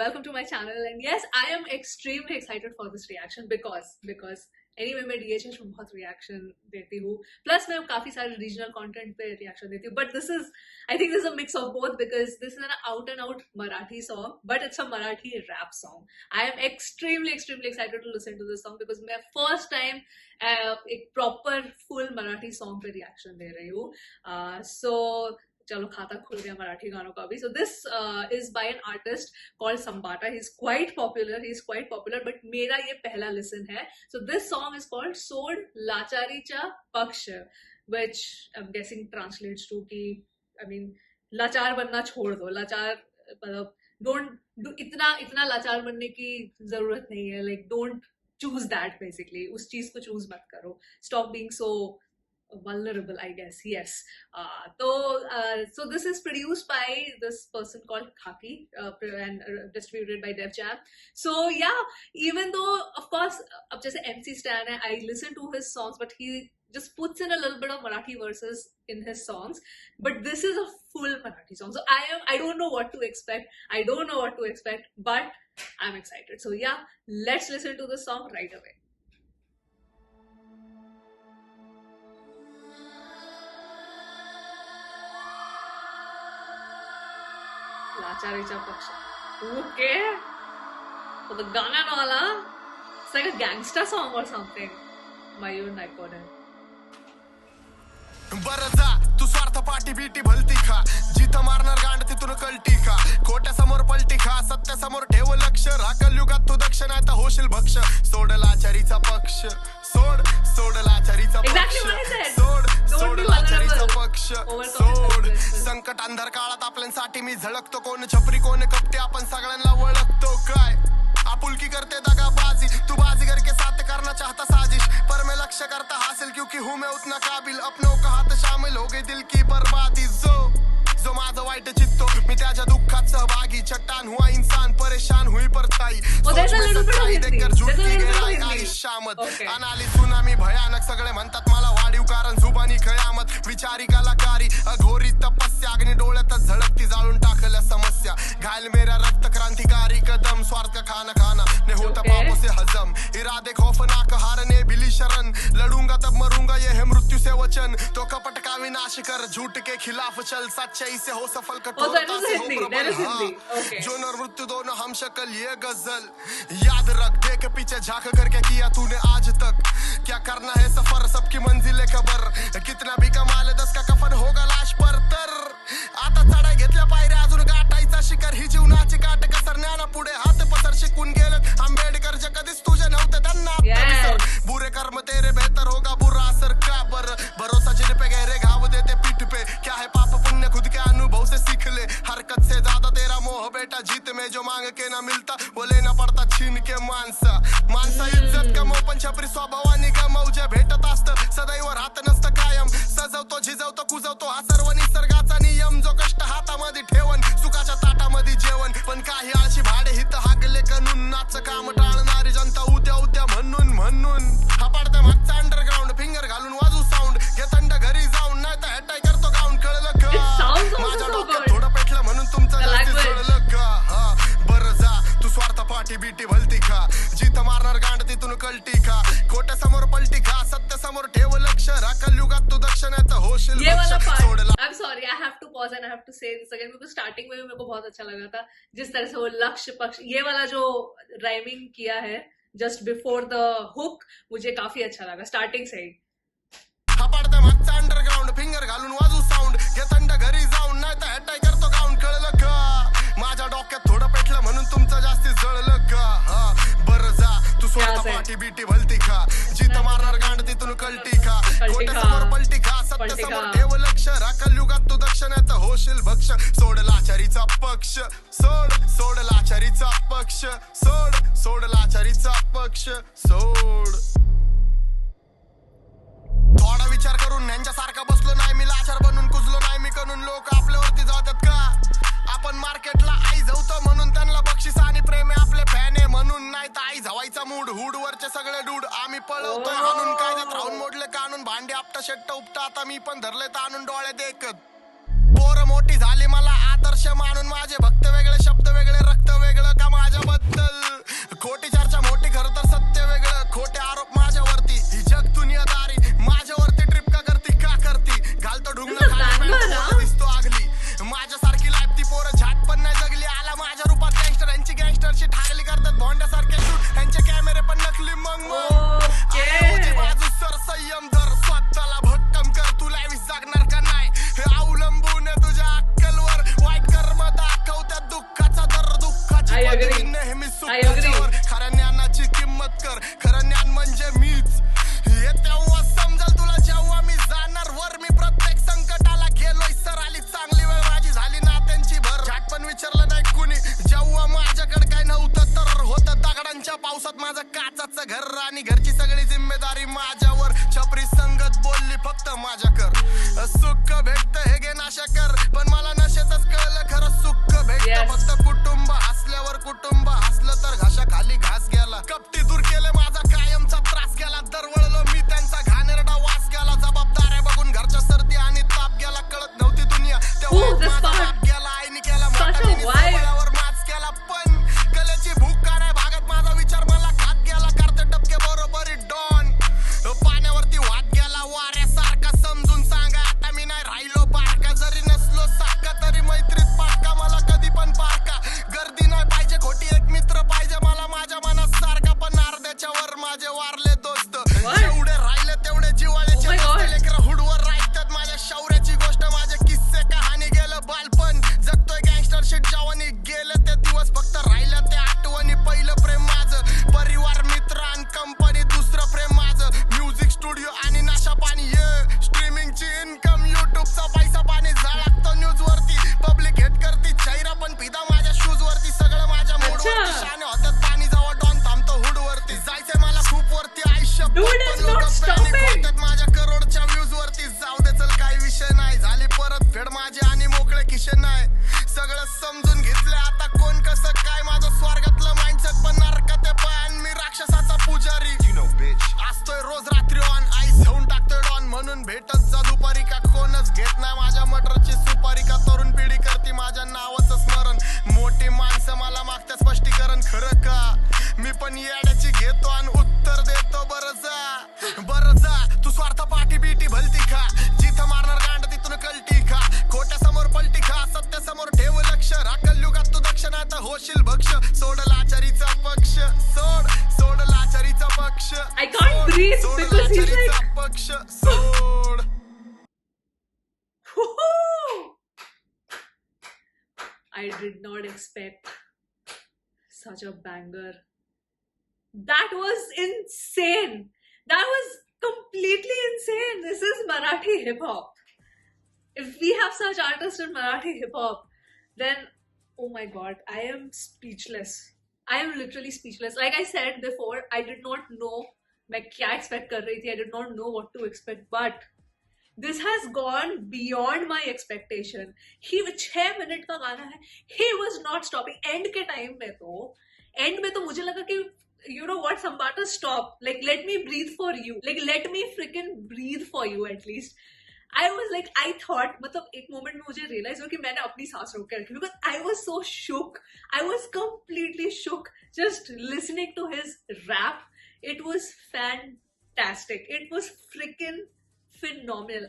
welcome to my channel. And yes, I am extremely excited for this reaction because anyway मैं DHH में बहुत reaction देती हूँ. Plus मैं काफी सारे regional content पे reaction देती हूँ. But I think this is a mix of both because this is an out and out Marathi song, but it's a Marathi rap song. I am extremely excited to listen to this song because मैं first time एक proper full Marathi song पे reaction दे रही हूँ. So चलो खाता खुल गया मराठी गानों का भी. So this is by an artist called Sambata. He's quite popular but मेरा ये पहला listen है. So this song is called सोड लाचारीचा पक्ष, which I'm guessing translates to कि I mean लाचार बनना छोड़ दो. लाचार मतलब don't do इतना लाचार बनने की जरूरत नहीं है. Like don't choose that basically. उस चीज को choose मत करो. Stop being so vulnerable, I guess. Yes. So this is produced by this person called Khaki and distributed by Def Jam. So yeah, even though of course ab jaise MC Stan hai, I listen to his songs, but he just puts in a little bit of Marathi verses in his songs. But this is a full Marathi song, so I don't know what to expect. But I'm excited. So yeah, let's listen to the song right away. लाचारीचा पक्ष. Okay. So the गाना वाला, it's like a gangster song or something. Mayur Naikode. बरं जा तू स्वार्थ पाठी BT भलती खा, जिथं मारणार गांड तिथून कलटी खा, खोट्या समोर पलटी खा, सत्य समोर ठेव लक्ष, राखल युगात तू दक्ष नाही तर होशील भक्ष. सोड लाचारीचा पक्ष, सोड लाचारीचा पक्ष, सोड लाचारीचा पक्ष, सोड. संकट अंधार काळात आपल्यासाठी मी झळकतो, कोण छपरी कोण कपटी आपण सगळ्यांना ओळखतो. काय आपुलकी करते दगाबाजी, तू बाजीगर के साथ करना चाहता साजिश, पर मैं लक्ष्य करता हासिल क्योंकि हूँ मैं उतना काबिल. अपनों का हाथ शामिल हो गई दिल की बर्बादी. जो माझं वाईट चित्तो मी त्याच्या दुःखात सहभागी, चट्टान हुआ इंसान परेशान हुई परछाई, देखकर झुटकी गेलाई आई शामत. अनाली सुनामी भयानक सगळे म्हणतात मला वाढीव, कारण जुबानी खयामत, विचारी कलाकारी, अघोरी तपस्या, अग्नि डोळ्यातच झळकती जाळून टाकल्या समस्या. घायल मेरा रक्त क्रांतिकारी कदम, स्वार्थ का खाना ने होता पापों से हजम, इरादे खौफनाक हारने बिली शरण, लड़ूंगा तब मरूंगा ये है मृत्यु से वचन. तो कपट का विनाश कर, झूठ के खिलाफ चल, सच्चाई से हो सफल, कठोरता से हो प्रबल. जो नर मृत्यु दोनों हम शक्ल ये गजल याद रख, देख पीछे झांक करके किया तूने आज तक. क्या करना है सफर, सबकी मंजिल खबर, कितना भी कमा ले 10 का कफन होगा लाश पर. तर आता चढाई घेतल्या पायऱ्या, अजून गाठायचा शिखर, ही जीवनाची काट कसर, ज्ञाना पुढे हात पसर, शिकून गेलेत आंबेडकर जे कधीच तुझे नव्हते त्यांना. बुरे कर्म तेरे बेहतर होगा बुरा असर का बर, भरोसा जिन पे गहरे घाव देते पीठ पे, क्या है पाप पुण्य खुद के अनुभव से सीख ले. हरकत से ज्यादा तेरा मोह बेटा, जीत में जो मांग के ना मिलता वो लेना पडता छीन के. माणसा इज्जत कमव पण छपरी स्वभावानी गमव, जे भेटत असतं सदैव राहत नसतं कायम. सजवतो झिजवतो कुजवतो हा सर्व निसर्गाचा नियम, जो कष्ट हातामध्ये ठेवण सुखाच्या ताटामध्ये जेवण. पण काही आळशी भाडे हित हागले कनून, नाच काम टाळणारी जनता उद्या म्हणून हा पाडता मागचा अंडरग्राऊंड, फिंगर घालून वाजू साऊंड, घे थंड घरी जाऊन, नाही तर हॅटाय करतो गाऊन. कळलं का माझ्या डोक्यात थोडं पेटलं म्हणून तुमचं जास्ती सोडलं का. हा बरं जा तू स्वार्थ पाठी बीटी भलती खा, जिथं मारणार गांड तिथून कलटी खा, खोट्या समोर पलटी खा, सत्य समोर ठेव लक्ष, राखल युगात तू दक्ष नाही तर होशील भक्ष. I'm sorry, I have to pause and I have to say this again because starting में भी मेरे को बहुत अच्छा लगा था जिस तरह से वो लक्ष्य पक्ष ये वाला जो राइमिंग किया है just before the hook, मुझे काफी अच्छा लगा स्टार्टिंग से ही. हापाडता मागचा अंडरग्राऊंड, फिंगर घालून वाजू साऊंड, घे थंड घरी जाऊन, नाही तर हॅटाय करतो गाऊन. कळलं का माझ्या डोक्यात थोडं पेटलं म्हणून तुमचं जास्ती जळलं का. हा बरं जा तू स्वार्थ पाठी बीटी भलती खा, जिथं मारणार गांड तिथून कलटी खा, खोट्या समोर पलटी खा, सत्य समोर ठेव लक्ष, राखल युगात तू दक्ष नाही तर होशील भक्ष. सोड लाचारीचा पक्ष, सोड लाचारीचा पक्ष, सोड लाचारीचा पक्ष, सोड. थोडा विचार करून यांच्यासारखा बसलो नाही मी, लाचार बनून कुजलो नाही मी करून. लोक आपल्यावरती जातात का, आपण मार्केटला आई जाऊतो म्हणून, त्यांना बक्षीस आणि प्रेम आहे आपले फॅन आहे म्हणून. नाही तर आई झवायचा मूड, हुडवरचे सगळे डूड आम्ही पळवतोय हाणून, कायद्यात राहून मोडले कानून, भांडे आपटा शेट्ट उपटा, आता मी पण धरले ताणून डोळे देखत. पोरं मोठी झाली मला आदर्श मानून माझे भक्त वेगळे शब्द वेगळे रक्त वेगळं का माझ्याबद्दल खोटी चर्चा मोठी खरं तर सत्य वेगळं खोटे आरोप माझ्यावरती ही जग दुनियादारी माझ्यावरती ट्रिप का करती घालतो ढुंगण दिसतो आगली माझ्यासारखी लाईफ ती पोरं झाट पण नाही जगली आला माझ्या रूपात गँगस्टर यांची गँगस्टरची ठागली करतात भोंड्यासारखे शूट यांचे कॅमेरे पण नकली मग आयाची बाजू सर संयम धर स्वतःला भक्कम कर तू लाईव्ह जागणार का नाही हे अवलंबून आहे तुझ्या अक्कलवर वाईट कर्म दाखवत्यात दुःखाचा दर दुःखाची पदवी नेहमी सुखाच्यावर खऱ्या ज्ञानाची किंमत कर खरं ज्ञान म्हणजे मीच हे तेव्हा समजल तुला जेव्हा मी जाणार वर मी प्रत्येक संकटाला गेलोय सर आली चांगली वेळ माझी झाली ना त्यांची भर झाट पण विचारलं नाही कुणी जेव्हा माझ्याकडे काय नव्हतं तर होतं दगडांच्या पावसात माझं काचाचं घर आणि घरची सगळी जिम्मेदारी माझ्यावर छपरी संगत बोलली फक्त माझ्याकर सुख भेटत हे घे नाशा कर पण मला नशेतच कळलं खरं सुख भेटत फक्त कुटुंब हसल्यावर कुटुंब हसलं तर घाशा खाली घास गेला कपटी दूर केले माझा कायमचा त्रास गेला दरवळलो मी त्यांचा घाणेरडा वास गेला जबाबदाऱ्या बघून घरच्या सर्दी आणि ताप गेला कळत नव्हती दुनिया तेव्हा बाप गेला आईने केला मोठ्यावर माच केला पण कलेची भूक का नाही भागत माझा विचार मला खात गेला करते टपके बरोबरी डॉन पाण्यावरती वाट गेला वाऱ्यासारखा समजून सांगा आता मी नाही राहिलो बारका जरी नसलो सारखा तरी मैत्रीत पारका मला कधी पण पारका गर्दी नाही पाहिजे खोटी एक मित्र पाहिजे मला माझ्या मनात सारखा पण अर्ध्याच्या वर माझे वारले दोस्त जेवढे राहिले तेवढे जिवाळ्याचे लेकरं हुडवर राहतात माझ्या शौर्याची गोष्ट माझे किस्से कहाणी गेलं बालपण जगतोय गँगस्टर शिट जवानी गेले ते दिवस फक्त राहिलं ते आठवणी पहिलं प्रेम माझं परिवार मित्र आणि कंपनी दुसरं प्रेम माझं म्युझिक स्टुडिओ आणि नाशा पाणी स्ट्रीमिंगची इन्कम युट्यूबचा पैसा पाणी झळकतो न्यूज वरती पब्लिक हेट करती चेहरा पण पिदा माझ्या शूज वरती सगळं माझ्या मूडवरती शाने होतात पाणी जवळ डॉन थांबतो हुड वरती जायचंय मला खूप वरती आयुष्य होतात माझ्या करोडच्या व्ह्यूज वरती जाऊ दे चल काही विषय नाही झाली परत फेड माझी आणि मोकळे खिशे नाही सगळं समजून घेतलं आता कोण कसं काय माझं स्वर्गातलं माइंडसेट पण नरकात आहे पण मी राक्षसाचा पुजारी असतोय रोज रात्री ऑन आईस घेऊन टाकतोय डॉन म्हणून भेटत जा दुपारी का कोणच घेत नाही माझ्या मटरची सुपारी का तरुण पिढी करते माझ्या नावाचं स्मरण मोठी माणसं मला मागत्या स्पष्टीकरण खरं का मी पण येड्याची घेतो आणि उत्तर देतो बरं जा तू स्वार्थ पाठी बीटी भलती खा जिथं मारणार गांड तिथून कलटी खा खोट्या समोर पलटी खा सत्य समोर ठेव लक्ष राखल युगात तू दक्ष नाही तर होशील भक्ष सोड लाचारीचा पक्ष सोड लाचारीचा पक्ष I can't breathe because he's like पक्ष सोड I did not expect such a banger. That was insane. That was completely insane. This is Marathi hip hop. If we have such artists in Marathi hip hop, then oh my god, I am speechless. I am literally speechless. Like I said before, I did not know मैं क्या expect कर रही थी. I did not know what to expect, but this has gone beyond my expectation. He 6 minute का गाना है. He was not stopping. End के time में तो मुझे लगा कि you know what, Sambata, stop. Like, let me breathe for you. Like, let me freaking breathe for you at least. I was like, I thought, मतलब एक moment में मुझे realize हुआ कि मैंने अपनी सांस रोक के रखी because I was so shook. I was completely shook just listening to his rap. It was fantastic. It was freaking phenomenal.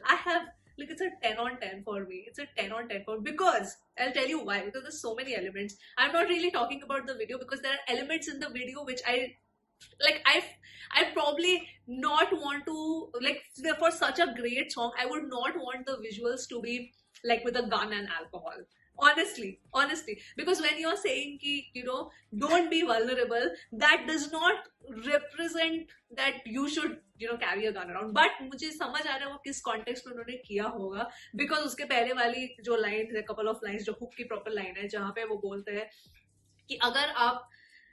Like, it's a 10 on 10 for me. It's a 10 on 10 for me because I'll tell you why. Because there's so many elements. I'm not really talking about the video because there are elements in the video which I probably not want to, like, for such a great song, I would not want the visuals to be like with a gun and alcohol. Honestly, because when you're saying ki, you know, don't be vulnerable, that does not represent that you should, you know, carry a gun around. But मुझे समझ आ रहा है वो किस context में उन्होंने किया होगा, because उसके पहले वाली जो lines है, couple of lines जो hook की proper line है, जहाँ पे वो बोलते हैं कि अगर आप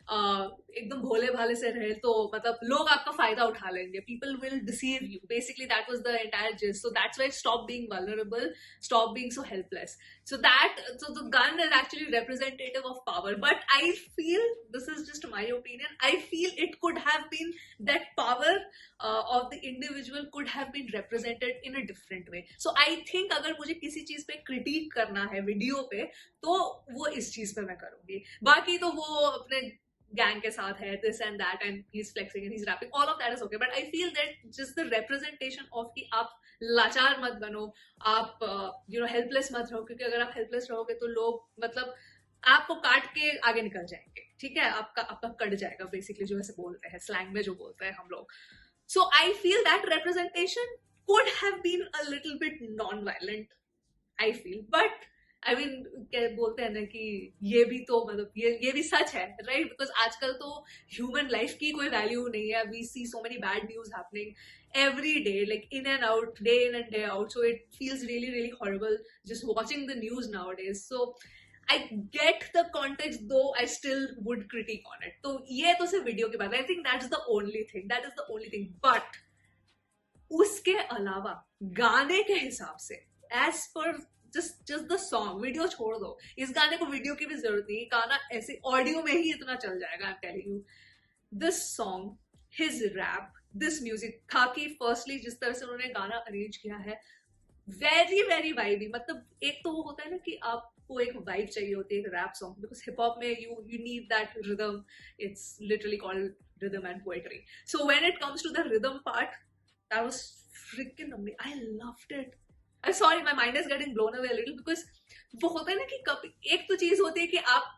एकदम भोले भाले से रहे तो मतलब लोग आपका फायदा उठा लेंगे, people will deceive you. Basically that was the entire gist. So that's why stop being vulnerable, stop being so helpless. So the gun is actually representative of power, but I feel, this is just my opinion, I feel it could have been that power of the individual could have been represented in a different way. So I think अगर मुझे किसी चीज पे critic करना है video पे तो वो इस चीज पे मैं करूंगी. बाकी तो वो अपने गैंग के साथ है, this and that, and he's flexing and he's rapping, all of that is okay, but I feel that just the representation of कि आप लाचार मत बनो, आप हेल्पलेस मत रहो, क्योंकि अगर आप हेल्पलेस रहोगे तो लोग मतलब आपको काट के आगे निकल जाएंगे. ठीक है, आपका कट जाएगा बेसिकली, जो ऐसे बोलते हैं स्लैंग में जो बोलते हैं हम लोग. So I feel that representation could have been a little bit non-violent, I feel, but I mean, क्या बोलते हैं ना कि ये भी तो मतलब ये भी सच है, राइट? बिकॉज आजकल तो ह्यूमन लाइफ की कोई वैल्यू नहीं है. We see so many bad news happening every day, like in and out, day in and day out, so it feels really really horrible just watching the news nowadays. So I get the context, though I still would critique on it. तो ये तो सिर्फ video की बात है. I think that's the only thing, that is the only thing. But उसके अलावा गाने के हिसाब से, as per just the song, video छोड़ दो, इस गाने को वीडियो की भी जरूरत नहीं, गाना ऐसे ऑडियो में ही इतना चल जाएगा. I'm telling you, this song, his rap, this music, खाकी फर्स्टली जिस तरह से उन्होंने गाना अरेंज किया है, वेरी वेरी वाइबी. मतलब एक तो वो होता है ना कि आपको एक वाइब चाहिए होती है एक rap song, because hip hop में you need that rhythm. It's literally called rhythm and poetry. So when it comes to the rhythm part, that was freaking amazing. I loved it. I sorry, my mind is getting blown away a little, because वो होता है ना कि कभी एक तो चीज होती है कि आप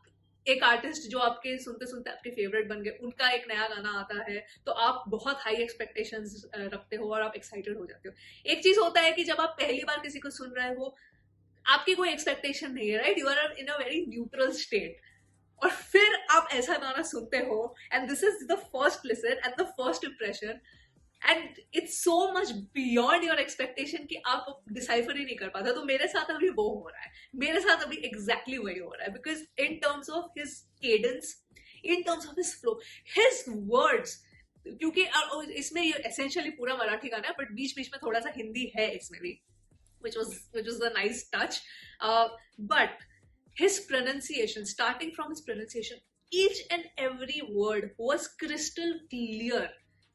एक आर्टिस्ट जो आपके सुनते सुनते आपके फेवरेट बन गए, उनका एक नया गाना आता है तो आप बहुत हाई एक्सपेक्टेशंस रखते हो और आप एक्साइटेड हो जाते हो. एक चीज होता है कि जब आप पहली बार किसी को सुन रहे हो, आपकी कोई एक्सपेक्टेशन नहीं है, right? You are in a very neutral state, और फिर आप ऐसा गाना सुनते हो and this is the first listen and the first impression, and it's so much beyond your expectation कि आप डिसाइफर ही नहीं कर पाते. तो मेरे साथ अभी वो हो रहा है, मेरे साथ अभी एग्जैक्टली वही हो रहा है. Because in terms of his cadence, in terms of his flow, his words, क्योंकि इसमें ये एसेंशियली पूरा मराठी गाना है, बट बीच बीच में थोड़ा सा हिंदी है इसमें भी, which was a nice touch. But his pronunciation, starting from his pronunciation, each and every word was crystal clear.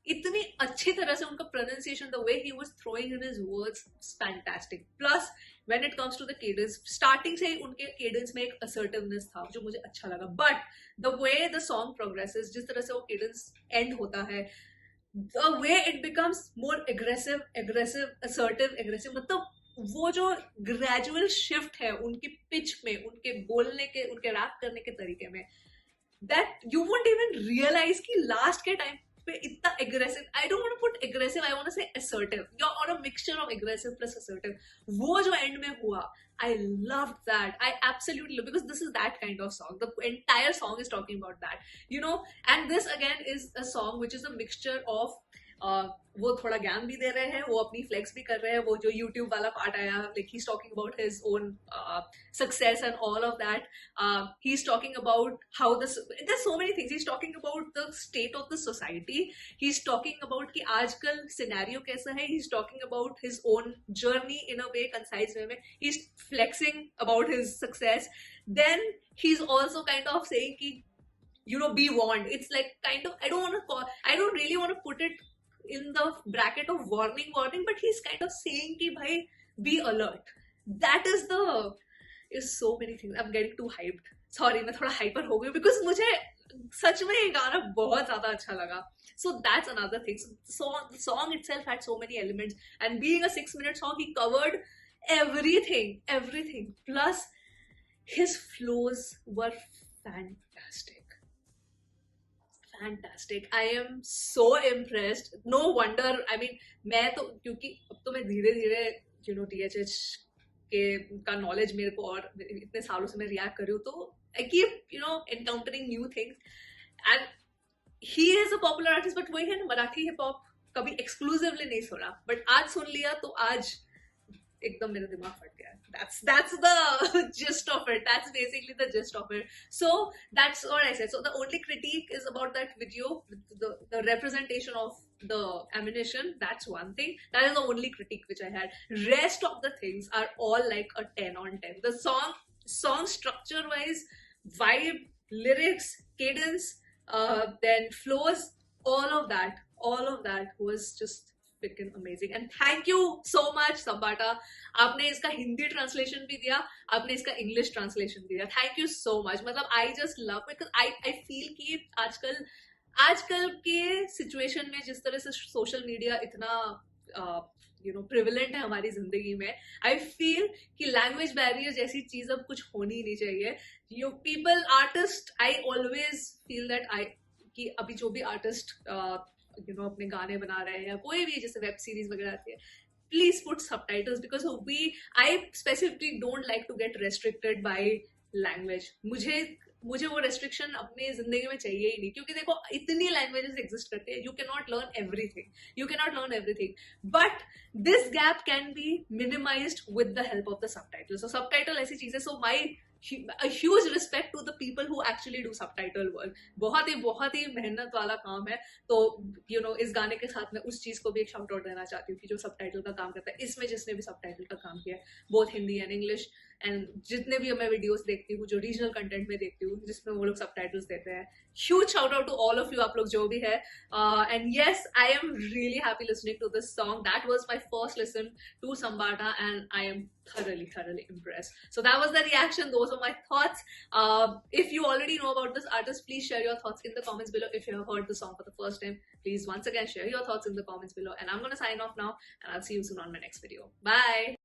इतनी अच्छी तरह से उनका pronunciation, the way he was throwing in his words, fantastic. Plus, when it comes to the cadence, starting से ही उनके cadence में एक assertiveness था जो मुझे अच्छा लगा. But the way the song progresses, जिस तरह से वो cadence end होता है, the way it becomes more aggressive, assertive, aggressive, मतलब वो जो ग्रेजुअल शिफ्ट है उनकी पिच में, उनके बोलने के, उनके रैप करने के तरीके में, that you won't even realise कि लास्ट के टाइम पे इतना aggressive, I don't want to put aggressive, I want to say assertive, you are on a mixture of aggressive plus assertive. वो जो एंड में हुआ, I loved that. I absolutely love, because this is that kind of song. The entire song is talking about that, you know. And this again is a song which is a mixture of वो थोड़ा ज्ञान भी दे रहे हैं, वो अपनी flex भी कर रहे हैं. वो जो यूट्यूब वाला पार्ट आया, like he is talking about his own success and all of that. He is talking about how this, there so many things. He is talking about the state of the society. He is talking about कि आजकल scenario कैसा है. He is talking about his own journey in a way, concise way में. He is flexing about his success. Then he is also kind of saying कि, you know, be warned. It's like kind of, I don't really want to put it in the bracket of warning, but he's kind of saying ki bhai, be alert. That is so many things. I'm getting too hyped. Sorry, मैं थोड़ा hyper हो गई, because मुझे सच में ये गाना बहुत ज्यादा अच्छा लगा. So that's another thing. So the song itself had so many elements, and being a 6-minute song, he covered everything. Plus, his flows were fantastic. I am so impressed. No wonder. I mean, मैं तो, क्योंकि अब तो मैं धीरे धीरे, you know, DHH का knowledge मेरे को, और इतने सालों से मैं रिएक्ट कर रही हूँ, तो I keep, you know, encountering new things. And he is a popular artist, but वही है ना, मराठी हिप हॉप कभी एक्सक्लूसिवली नहीं सुना, बट आज सुन लिया तो आज एकदम मेरा दिमाग फट गया. That's the gist of it. That's basically the gist of it. So that's what I said. So the only critique is about that video, the representation of the ammunition. That's one thing. That is the only critique which I had. Rest of the things are all like a 10 on 10. The song structure wise, vibe, lyrics, cadence, then flows, all all of that was just freaking amazing. And thank you so much Sambata, आपने इसका Hindi translation भी दिया, आपने इसका English translation दिया. Thank you so much. मतलब I just love, because I feel कि आजकल के सिचुएशन में जिस तरह से सोशल मीडिया इतना प्रिविलेंट है हमारी जिंदगी में, आई फील कि लैंग्वेज बैरियर जैसी चीज अब कुछ होनी नहीं चाहिए. You people artist, I always feel that कि अभी जो भी आर्टिस्ट अपने गाने बना रहे हैं या कोई भी जैसे वेब सीरीज वगैरह आती है, please put subtitles, because I specifically don't like to get restricted by language. मुझे वो restriction अपनी जिंदगी में चाहिए ही नहीं, क्योंकि देखो इतनी languages exist करते हैं, you cannot learn everything, but this gap can be minimized with the help of the subtitles. So subtitle ऐसी चीज है. So a huge respect to the people who actually do subtitle work. बहुत ही मेहनत वाला काम है. तो इस गाने के साथ मैं उस चीज को भी एक शाउट आउट देना चाहती हूँ कि जो सबटाइटल का काम करता है. इसमें जिसने भी सबटाइटल का काम किया है, both Hindi and English, and जितने भी मैं वीडियोस देखती हूँ, जो रीजनल कंटेंट में देखती हूँ जिसमें वो लोग सबटाइटल्स देते हैं, huge shout out to all of you, आप लोग जो भी है. And yes, I am really happy listening to this song. That was my first listen to Sambata, and I am thoroughly impressed. So that was the reaction. Those are my thoughts. If you already know about this artist, please share your thoughts in the comments below. If you have heard the song for the first time, please once again share your thoughts in the comments below. And I'm going to sign off now, and I'll see you soon on my next video. Bye.